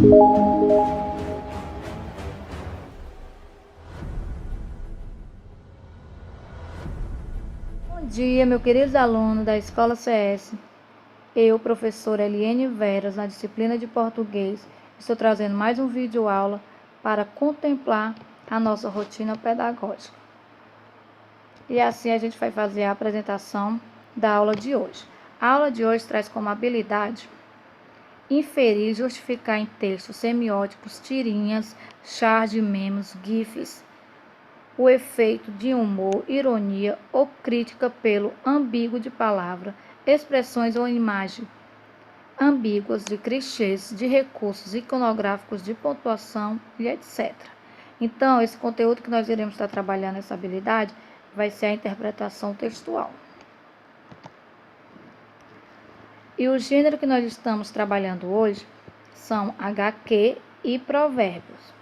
Bom dia, meus queridos alunos da Escola CS. Eu, professora Eliene Veras, na disciplina de português, estou trazendo mais um vídeo aula para contemplar a nossa rotina pedagógica. E assim a gente vai fazer a apresentação da aula de hoje. A aula de hoje traz como habilidade inferir e justificar em textos semióticos, tirinhas, chars de memes, gifs, o efeito de humor, ironia ou crítica pelo ambíguo de palavra, expressões ou imagem ambíguas de clichês, de recursos iconográficos, de pontuação e etc. Então, esse conteúdo que nós iremos estar trabalhando, essa habilidade, vai ser a interpretação textual. E o gênero que nós estamos trabalhando hoje são HQ e provérbios.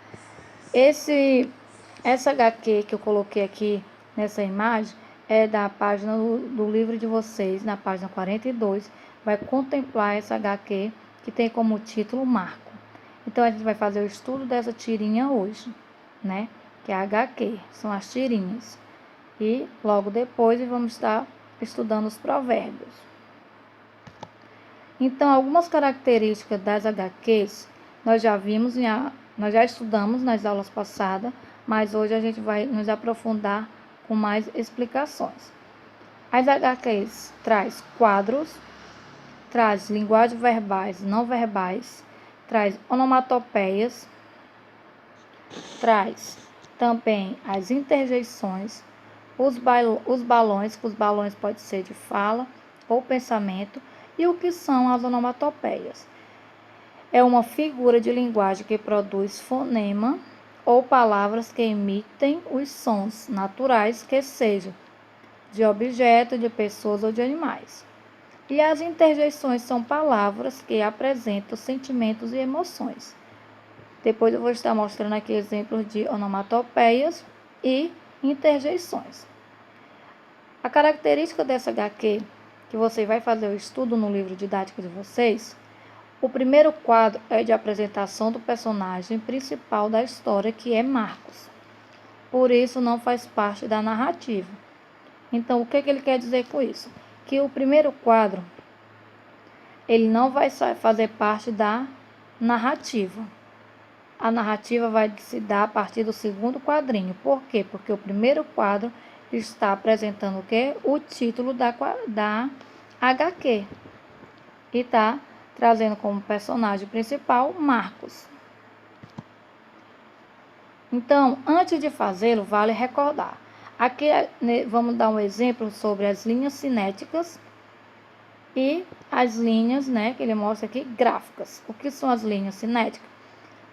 Essa HQ que eu coloquei aqui nessa imagem é da página do livro de vocês, na página 42, vai contemplar essa HQ que tem como título Marco. Então, a gente vai fazer o estudo dessa tirinha hoje, né? Que é a HQ, são as tirinhas. E logo depois vamos estar estudando os provérbios. Então, algumas características das HQs nós já vimos, nós já estudamos nas aulas passadas, mas hoje a gente vai nos aprofundar com mais explicações. As HQs traz quadros, traz linguagens verbais e não verbais, traz onomatopeias, traz também as interjeições, os balões, que os balões podem ser de fala ou pensamento, e o que são as onomatopeias. É uma figura de linguagem que produz fonema ou palavras que emitem os sons naturais que sejam de objetos, de pessoas ou de animais. E as interjeições são palavras que apresentam sentimentos e emoções. Depois eu vou estar mostrando aqui exemplos de onomatopeias e interjeições. A característica dessa HQ, que você vai fazer o estudo no livro didático de vocês, o primeiro quadro é de apresentação do personagem principal da história, que é Marcos. Por isso, não faz parte da narrativa. Então, o que ele quer dizer com isso? Que o primeiro quadro, ele não vai fazer parte da narrativa. A narrativa vai se dar a partir do segundo quadrinho. Por quê? Porque o primeiro quadro está apresentando o quê? O título da HQ. E está trazendo como personagem principal Marcos. Então, antes de fazê-lo, vale recordar. Aqui vamos dar um exemplo sobre as linhas cinéticas e as linhas, né, que ele mostra aqui, gráficas. O que são as linhas cinéticas?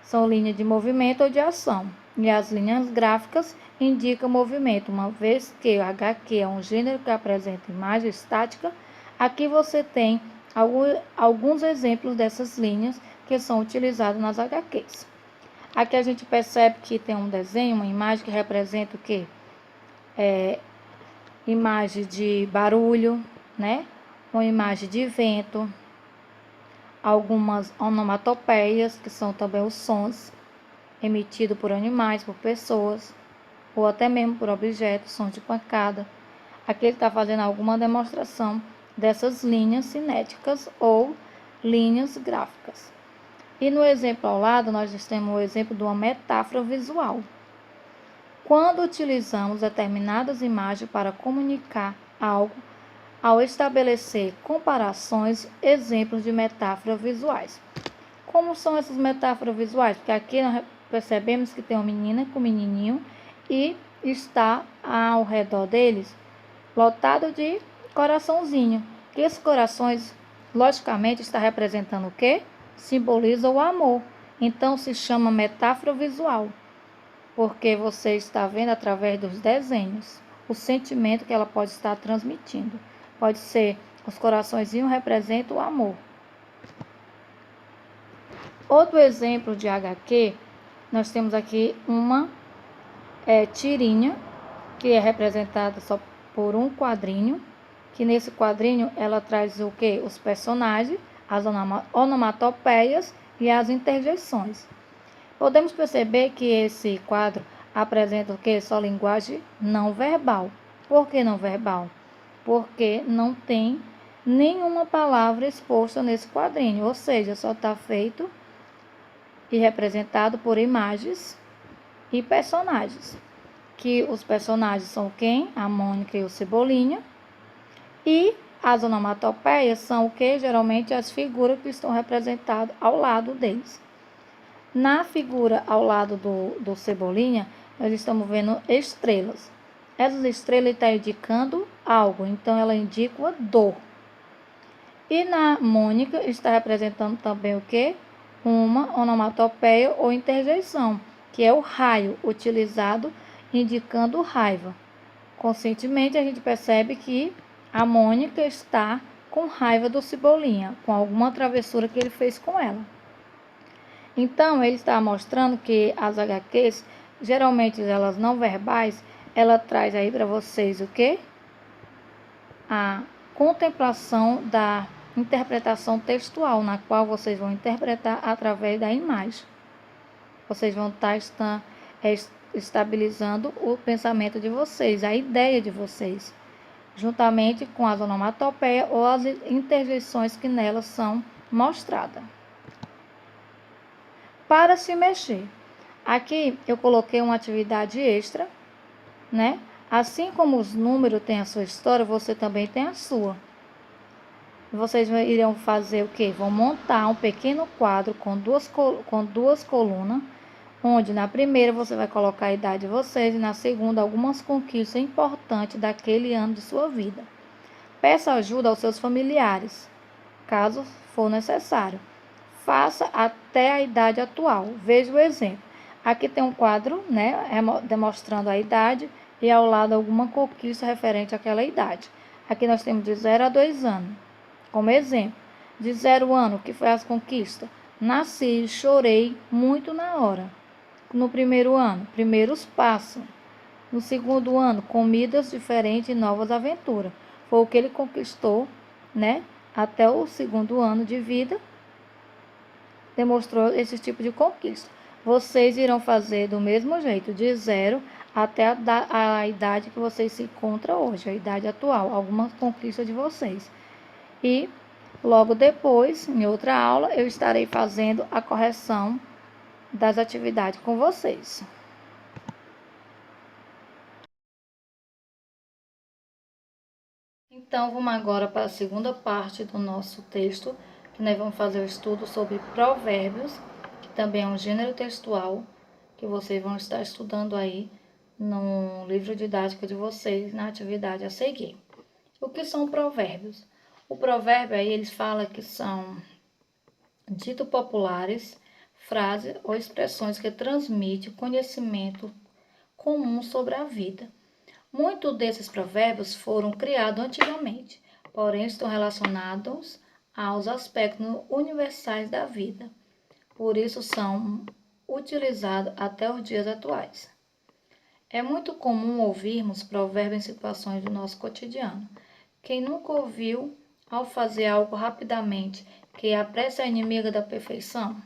São linhas de movimento ou de ação. E as linhas gráficas indicam movimento, uma vez que o HQ é um gênero que apresenta imagem estática. Aqui você tem alguns exemplos dessas linhas que são utilizadas nas HQs. Aqui a gente percebe que tem um desenho, uma imagem que representa o quê? Imagem de barulho, né? Uma imagem de vento, algumas onomatopeias, que são também os sons emitidos por animais, por pessoas, ou até mesmo por objetos, sons de pancada. Aqui ele está fazendo alguma demonstração dessas linhas cinéticas ou linhas gráficas. E no exemplo ao lado, nós temos o exemplo de uma metáfora visual. Quando utilizamos determinadas imagens para comunicar algo, ao estabelecer comparações, exemplos de metáforas visuais. Como são essas metáforas visuais? Porque aqui nós percebemos que tem uma menina com um menininho e está ao redor deles lotado de coraçãozinho. Que esses corações, logicamente, está representando o quê? Simboliza o amor. Então, se chama metáfora visual, porque você está vendo através dos desenhos o sentimento que ela pode estar transmitindo. Pode ser, os coraçõezinhos representam o amor. Outro exemplo de HQ, nós temos aqui uma tirinha, que é representada só por um quadrinho, que nesse quadrinho ela traz o quê? Os personagens, as onomatopeias e as interjeições. Podemos perceber que esse quadro apresenta o que? Só linguagem não verbal. Por que não verbal? Porque não tem nenhuma palavra exposta nesse quadrinho, ou seja, só está feito e representado por imagens e personagens. Que os personagens são quem? A Mônica e o Cebolinha. E as onomatopeias são o que? Geralmente as figuras que estão representadas ao lado deles. Na figura ao lado do Cebolinha, nós estamos vendo estrelas. Essas estrelas estão indicando algo, então ela indica uma dor. E na Mônica está representando também o que? Uma onomatopeia ou interjeição, que é o raio utilizado indicando raiva. Conscientemente a gente percebe que a Mônica está com raiva do Cebolinha, com alguma travessura que ele fez com ela. Então, ele está mostrando que as HQs, geralmente elas não verbais, ela traz aí para vocês o quê? A contemplação da interpretação textual, na qual vocês vão interpretar através da imagem. Vocês vão estar estabilizando o pensamento de vocês, a ideia de vocês, juntamente com as onomatopeias ou as interjeições que nelas são mostradas. Para se mexer. Aqui eu coloquei uma atividade extra, né? Assim como os números têm a sua história, você também tem a sua. Vocês irão fazer o quê? Vão montar um pequeno quadro com duas colunas, onde na primeira você vai colocar a idade de vocês e na segunda algumas conquistas importantes daquele ano de sua vida. Peça ajuda aos seus familiares, caso for necessário. Faça até a idade atual. Veja o exemplo. Aqui tem um quadro, né, demonstrando a idade e ao lado alguma conquista referente àquela idade. Aqui nós temos de 0 a 2 anos. Como exemplo, de 0 ano, que foi as conquistas? Nasci, chorei muito na hora. No primeiro ano, primeiros passos. No segundo ano, comidas diferentes e novas aventuras. Foi o que ele conquistou, né, até o segundo ano de vida. Demonstrou esse tipo de conquista. Vocês irão fazer do mesmo jeito, de 0 até a idade que vocês se encontram hoje, a idade atual, algumas conquistas de vocês. E logo depois, em outra aula, eu estarei fazendo a correção das atividades com vocês. Então, vamos agora para a segunda parte do nosso texto, que nós vamos fazer o estudo sobre provérbios, que também é um gênero textual, que vocês vão estar estudando aí no livro didático de vocês, na atividade a seguir. O que são provérbios? O provérbio aí, eles falam que são ditos populares, frases ou expressões que transmitem conhecimento comum sobre a vida. Muitos desses provérbios foram criados antigamente, porém estão relacionados aos aspectos universais da vida. Por isso são utilizados até os dias atuais. É muito comum ouvirmos provérbios em situações do nosso cotidiano. Quem nunca ouviu, ao fazer algo rapidamente, que a pressa é inimiga da perfeição?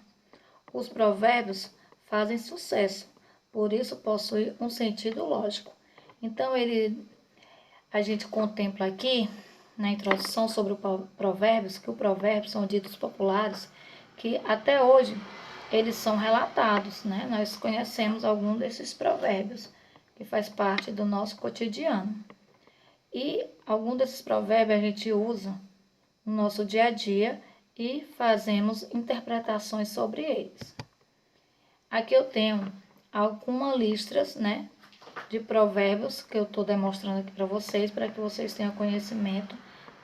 Os provérbios fazem sucesso, por isso possuem um sentido lógico. Então, a gente contempla aqui, na introdução sobre o provérbios, que os provérbios são ditos populares, que até hoje eles são relatados, né? Nós conhecemos algum desses provérbios, que faz parte do nosso cotidiano. E algum desses provérbios a gente usa no nosso dia a dia e fazemos interpretações sobre eles. Aqui eu tenho algumas listras, né, de provérbios que eu estou demonstrando aqui para que vocês tenham conhecimento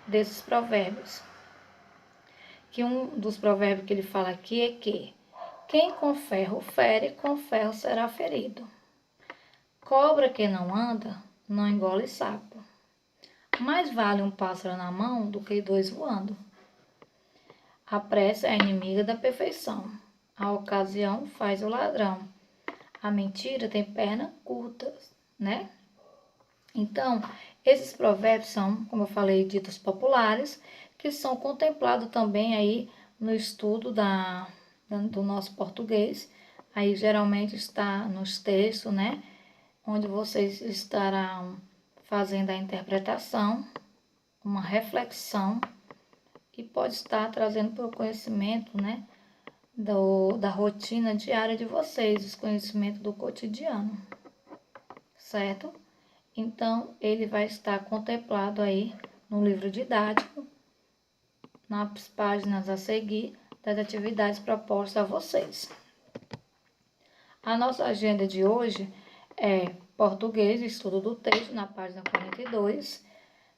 desses provérbios. Que um dos provérbios que ele fala aqui é que quem com ferro fere, com ferro será ferido. Cobra que não anda, não engole sapo. Mais vale um pássaro na mão do que 2 voando. A pressa é inimiga da perfeição. A ocasião faz o ladrão. A mentira tem pernas curtas, né? Então, esses provérbios são, como eu falei, ditos populares, que são contemplados também aí no estudo do nosso português. Aí geralmente está nos textos, né? Onde vocês estarão fazendo a interpretação, uma reflexão e pode estar trazendo para o conhecimento, né? Da rotina diária de vocês, os conhecimentos do cotidiano, certo? Então, ele vai estar contemplado aí no livro didático, nas páginas a seguir das atividades propostas a vocês. A nossa agenda de hoje é português, estudo do texto, na página 42,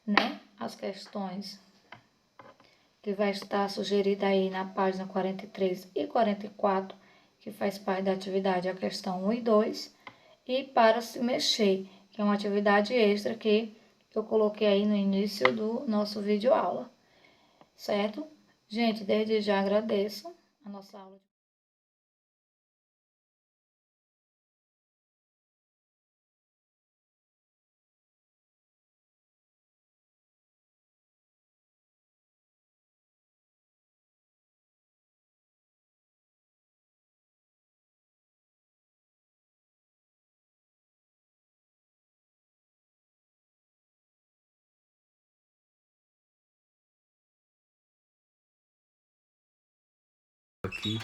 né? As questões que vai estar sugerida aí na página 43 e 44, que faz parte da atividade a questão 1 e 2, e para se mexer, que é uma atividade extra que eu coloquei aí no início do nosso vídeo aula, certo? Gente, desde já agradeço a nossa aula. Aqui